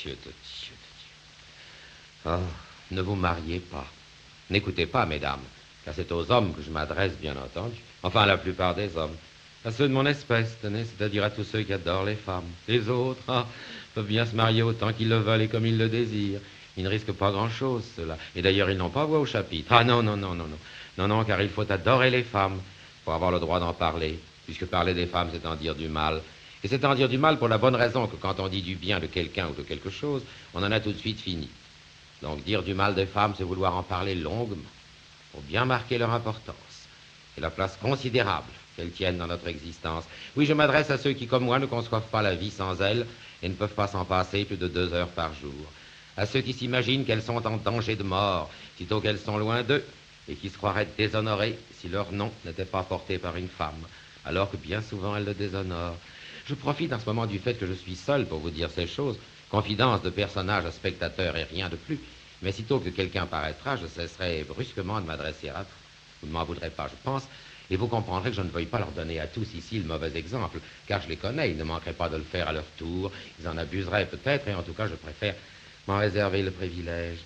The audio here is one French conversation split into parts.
Dieu de Dieu de Dieu. Oh, ne vous mariez pas. N'écoutez pas, mesdames, car c'est aux hommes que je m'adresse, bien entendu. Enfin, à la plupart des hommes. À ceux de mon espèce, tenez, c'est-à-dire à tous ceux qui adorent les femmes. Les autres, peuvent bien se marier autant qu'ils le veulent et comme ils le désirent. Ils ne risquent pas grand-chose, ceux-là. Et d'ailleurs, ils n'ont pas voix au chapitre. Ah non, non, non, non, non. Non, non, car il faut adorer les femmes pour avoir le droit d'en parler. Puisque parler des femmes, c'est en dire du mal. Et c'est en dire du mal pour la bonne raison que quand on dit du bien de quelqu'un ou de quelque chose, on en a tout de suite fini. Donc dire du mal des femmes, c'est vouloir en parler longuement, pour bien marquer leur importance et la place considérable qu'elles tiennent dans notre existence. Oui, je m'adresse à ceux qui, comme moi, ne conçoivent pas la vie sans elles et ne peuvent pas s'en passer plus de 2 heures par jour. À ceux qui s'imaginent qu'elles sont en danger de mort, sitôt qu'elles sont loin d'eux, et qui se croiraient déshonorées si leur nom n'était pas porté par une femme, alors que bien souvent elles le déshonorent. Je profite en ce moment du fait que je suis seul pour vous dire ces choses, confidence de personnage à spectateur et rien de plus. Mais sitôt que quelqu'un paraîtra, je cesserai brusquement de m'adresser à vous. Vous ne m'en voudrez pas, je pense, et vous comprendrez que je ne veuille pas leur donner à tous ici le mauvais exemple, car je les connais, ils ne manqueraient pas de le faire à leur tour, ils en abuseraient peut-être, et en tout cas, je préfère m'en réserver le privilège.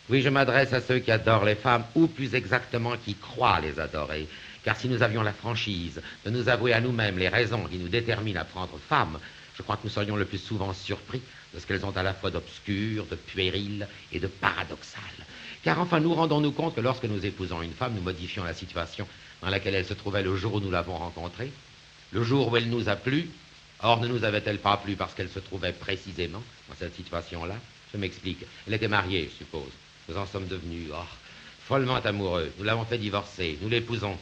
Oui, je m'adresse à ceux qui adorent les femmes, ou plus exactement qui croient les adorer, car si nous avions la franchise de nous avouer à nous-mêmes les raisons qui nous déterminent à prendre femme, je crois que nous serions le plus souvent surpris de ce qu'elles ont à la fois d'obscur, de puéril et de paradoxal. Car enfin, nous rendons-nous compte que lorsque nous épousons une femme, nous modifions la situation dans laquelle elle se trouvait le jour où nous l'avons rencontrée, le jour où elle nous a plu. Or, ne nous avait-elle pas plu parce qu'elle se trouvait précisément dans cette situation-là? Je m'explique. Elle était mariée, je suppose. Nous en sommes devenus, follement amoureux. Nous l'avons fait divorcer, nous l'épousons.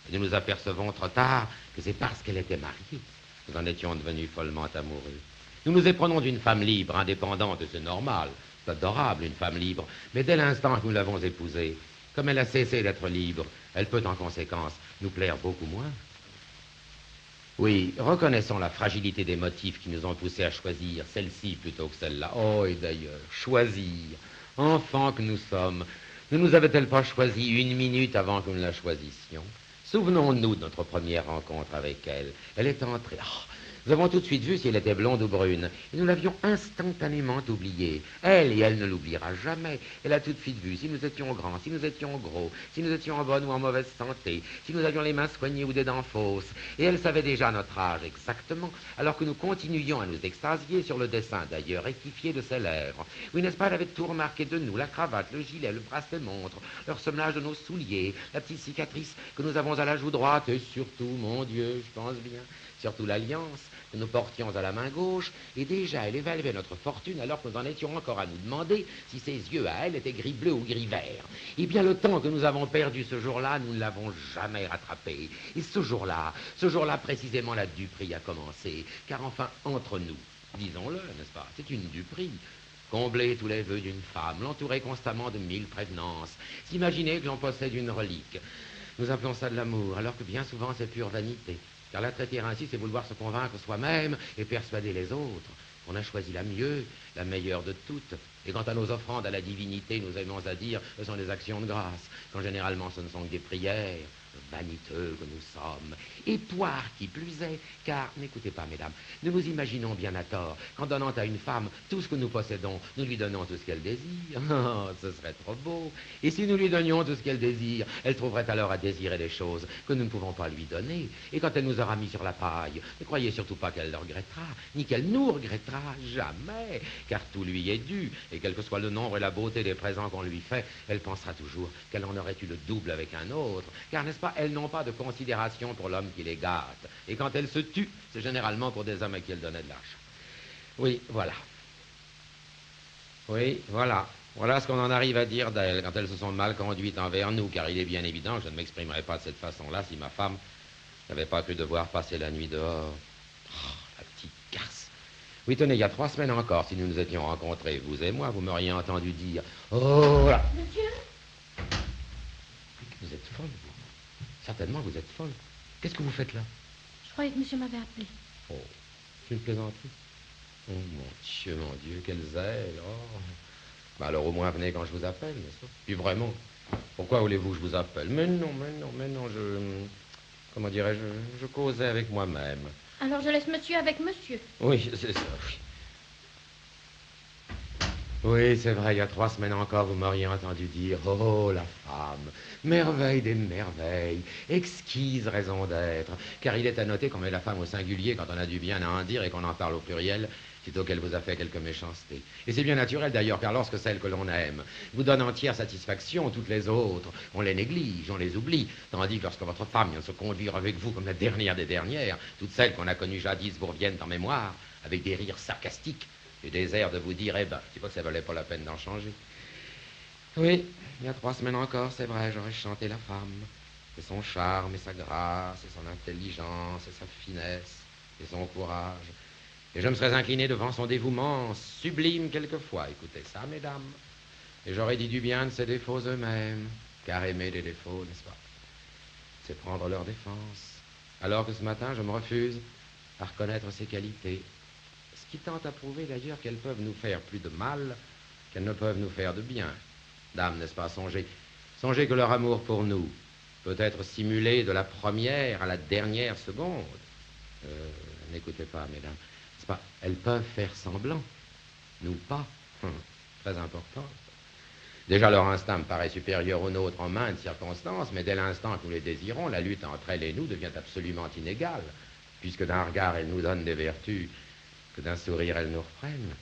Et nous nous apercevons trop tard que c'est parce qu'elle était mariée. Nous en étions devenus follement amoureux. Nous nous éprenons d'une femme libre, indépendante, et c'est normal. C'est adorable, une femme libre. Mais dès l'instant que nous l'avons épousée, comme elle a cessé d'être libre, elle peut en conséquence nous plaire beaucoup moins. Oui, reconnaissons la fragilité des motifs qui nous ont poussés à choisir celle-ci plutôt que celle-là. Oh, et d'ailleurs, choisir, enfants que nous sommes, ne nous avait-elle pas choisi 1 minute avant que nous la choisissions? Souvenons-nous de notre première rencontre avec elle. Elle est entrée. Nous avons tout de suite vu si elle était blonde ou brune. Et nous l'avions instantanément oubliée. Elle, et elle ne l'oubliera jamais. Elle a tout de suite vu si nous étions grands, si nous étions gros, si nous étions en bonne ou en mauvaise santé, si nous avions les mains soignées ou des dents fausses. Et elle savait déjà notre âge exactement, alors que nous continuions à nous extasier sur le dessin, d'ailleurs rectifié de ses lèvres. Oui, n'est-ce pas, elle avait tout remarqué de nous, la cravate, le gilet, le bracelet montre, le ressemblage de nos souliers, la petite cicatrice que nous avons à la joue droite, et surtout, mon Dieu, je pense bien, surtout l'alliance que nous portions à la main gauche, et déjà elle évaluait notre fortune alors que nous en étions encore à nous demander si ses yeux à elle étaient gris-bleu ou gris-vert. Et bien le temps que nous avons perdu ce jour-là, nous ne l'avons jamais rattrapé. Et ce jour-là précisément, la duperie a commencé, car enfin, entre nous, disons-le, n'est-ce pas, c'est une duperie. Combler tous les vœux d'une femme, l'entourer constamment de 1000 prévenances, s'imaginer que l'on possède une relique. Nous appelons ça de l'amour, alors que bien souvent c'est pure vanité. Car la traiter ainsi, c'est vouloir se convaincre soi-même et persuader les autres. On a choisi la mieux, la meilleure de toutes. Et quant à nos offrandes à la divinité, nous aimons à dire, ce sont des actions de grâce, quand généralement ce ne sont que des prières. Vaniteux que nous sommes, et poires qui plus est, car, n'écoutez pas, mesdames, nous nous imaginons bien à tort qu'en donnant à une femme tout ce que nous possédons, nous lui donnons tout ce qu'elle désire. Oh, ce serait trop beau. Et si nous lui donnions tout ce qu'elle désire, elle trouverait alors à désirer des choses que nous ne pouvons pas lui donner. Et quand elle nous aura mis sur la paille, ne croyez surtout pas qu'elle le regrettera, ni qu'elle nous regrettera, jamais, car tout lui est dû, et quel que soit le nombre et la beauté des présents qu'on lui fait, elle pensera toujours qu'elle en aurait eu le double avec un autre, car n'est-ce pas, elles n'ont pas de considération pour l'homme qui les gâte. Et quand elles se tuent, c'est généralement pour des hommes à qui elles donnaient de l'argent. Oui, voilà. Oui, voilà. Voilà ce qu'on en arrive à dire d'elles quand elles se sont mal conduites envers nous, car il est bien évident que je ne m'exprimerais pas de cette façon-là si ma femme n'avait pas pu devoir passer la nuit dehors. Oh, la petite garce. Oui, tenez, il y a 3 semaines encore, si nous nous étions rencontrés, vous et moi, vous m'auriez entendu dire « Oh là !» Monsieur ? Vous êtes folle, vous. Certainement, vous êtes folle. Qu'est-ce que vous faites là? Je croyais que monsieur m'avait appelé. Oh, c'est une plaisanterie. Oh, mon Dieu, quel zèle. Oh. Bah alors au moins venez quand je vous appelle, n'est-ce pas? Puis vraiment, pourquoi voulez-vous que je vous appelle? Mais non, comment dirais-je, je causais avec moi-même. Alors je laisse monsieur avec monsieur. Oui, c'est ça, oui. Oui, c'est vrai, il y a 3 semaines encore, vous m'auriez entendu dire, oh, la femme, merveille des merveilles, exquise raison d'être, car il est à noter qu'on met la femme au singulier quand on a du bien à en dire et qu'on en parle au pluriel, sitôt qu'elle vous a fait quelque méchanceté. Et c'est bien naturel d'ailleurs, car lorsque celle que l'on aime vous donne entière satisfaction, toutes les autres, on les néglige, on les oublie, tandis que lorsque votre femme vient se conduire avec vous comme la dernière des dernières, toutes celles qu'on a connues jadis vous reviennent en mémoire, avec des rires sarcastiques, et des airs de vous dire, eh ben, c'est pas que ça valait pas la peine d'en changer. Oui, il y a 3 semaines encore, c'est vrai, j'aurais chanté la femme. Et son charme, et sa grâce, et son intelligence, et sa finesse, et son courage. Et je me serais incliné devant son dévouement, sublime quelquefois. Écoutez ça, mesdames. Et j'aurais dit du bien de ses défauts eux-mêmes. Car aimer des défauts, n'est-ce pas? C'est prendre leur défense. Alors que ce matin, je me refuse à reconnaître ses qualités. Ce qui tente à prouver d'ailleurs qu'elles peuvent nous faire plus de mal qu'elles ne peuvent nous faire de bien. Dame, n'est-ce pas, songez que leur amour pour nous peut être simulé de la première à la dernière seconde. N'écoutez pas, mesdames, n'est-ce pas, elles peuvent faire semblant, nous pas. Très important. Déjà, leur instinct me paraît supérieur au nôtre en maintes circonstances, mais dès l'instant que nous les désirons, la lutte entre elles et nous devient absolument inégale, puisque d'un regard, elles nous donnent des vertus, que d'un sourire, elles nous reprennent.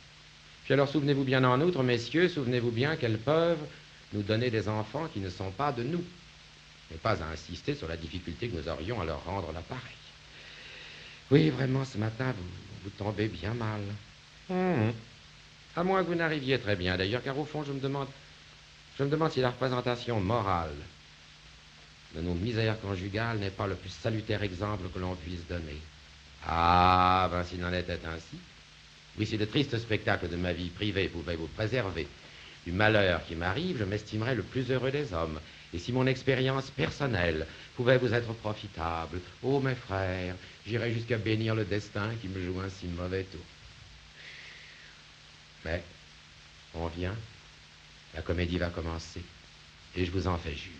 Puis alors, souvenez-vous bien en outre, messieurs, souvenez-vous bien qu'elles peuvent nous donner des enfants qui ne sont pas de nous, et pas à insister sur la difficulté que nous aurions à leur rendre l'appareil. Oui, vraiment, ce matin, vous tombez bien mal. À moins que vous n'arriviez très bien, d'ailleurs, car au fond, je me demande si la représentation morale de nos misères conjugales n'est pas le plus salutaire exemple que l'on puisse donner. Ah, ben s'il en était ainsi. Oui, si le triste spectacle de ma vie privée pouvait vous préserver du malheur qui m'arrive, je m'estimerais le plus heureux des hommes. Et si mon expérience personnelle pouvait vous être profitable, oh mes frères, j'irais jusqu'à bénir le destin qui me joue un si mauvais tour. Mais on vient, la comédie va commencer, et je vous en fais jure.